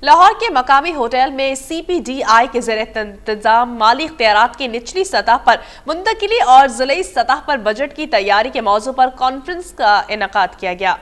लाहौर के मकामी होटल में CPDI के ज़रिए इंतजाम माली इख्तियारात की निचली सतह पर मुंतकिली और ज़िली सतह पर बजट की तैयारी के मौजू पर कॉन्फ्रेंस का इनेकाद किया गया।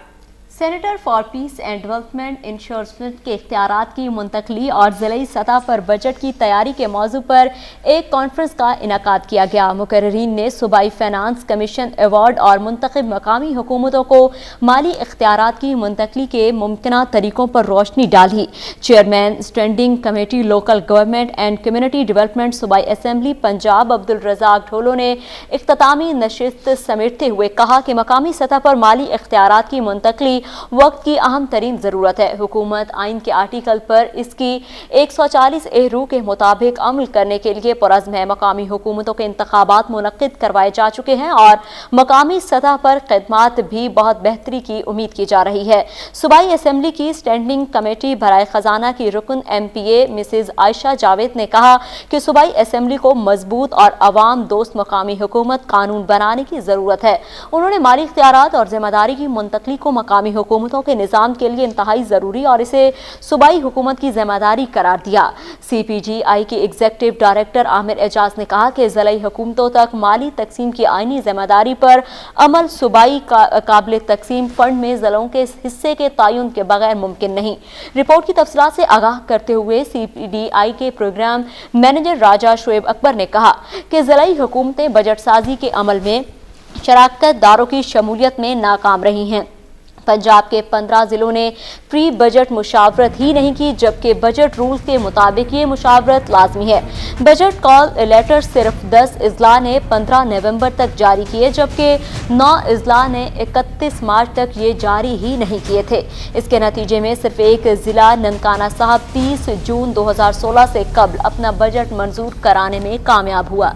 Centre for piece and development insurance के इख्तियारात की मुंतकली और ज़िली सतह पर बजट की तैयारी के मौजू पर एक कॉन्फ्रेंस का इनेकाद किया गया। मुकर्रीन ने सूबाई फाइनेंस कमीशन अवार्ड और मुंतखब मकामी हुकूमतों को माली इख्तियारात की मुंतकली के मुमकिन तरीकों पर रोशनी डाली। Chairman standing committee local government and community development सूबाई असम्बली पंजाब अब्दुल रज़ाक ढोलो ने इख्तितामी नशिस्त समेटते हुए कहा कि मकामी सतह पर माली इख्तियारात की मुंतकली वक्त की अहम तरीन जरूरत है। हुकूमत आइन के आर्टिकल पर इसकी 140 रू के मुताबिक अमल करने के लिए पुरज़्म है। मकामी हुकूमतों के इंतखाबात मुनक्किद करवाए जा चुके हैं और मकामी सतह पर खदमात भी बहुत बेहतरी की उम्मीद की जा रही है। सूबाई असम्बली की स्टैंडिंग कमेटी बराए खजाना की रुकन MPA मिसेज आयशा जावेद ने कहा कि सूबाई असम्बली को मजबूत और अवाम दोस्त मकामी हुकूमत कानून बनाने की जरूरत है। उन्होंने माली इख्तियारात और जिम्मेदारी की मुंतकली को मकामी हुकूमतों के निज़ाम के लिए इंतहाई ज़रूरी और इसे सूबाई हुकूमत की जिम्मेदारी करार दिया। CPDI के एग्जीक्यूटिव डायरेक्टर आमिर एजाज ने कहा कि ज़िली हुकूमतों तक माली तकसीम की आइनी जिम्मेदारी पर अमल सूबाई काबिल तकसीम फंड में ज़िलों के हिस्से के तयन के बगैर मुमकिन नहीं। रिपोर्ट की तफसीलात से आगाह करते हुए CPDI के प्रोग्राम मैनेजर राजा शुएब अकबर ने कहा कि ज़िली हुकूमतें बजट साजी के अमल में शराकत दारों की शमूलियत में नाकाम रही हैं। पंजाब के 15 जिलों ने प्री बजट मुशावरत ही नहीं की, जबकि बजट रूल्स के मुताबिक ये मुशावरत लाजमी है। बजट कॉल लेटर सिर्फ 10 अजला ने 15 नवंबर तक जारी किए, जबकि 9 अजला ने 31 मार्च तक ये जारी ही नहीं किए थे। इसके नतीजे में सिर्फ एक जिला ननकाना साहब 30 जून 2016 से कबल अपना बजट मंजूर कराने में कामयाब हुआ।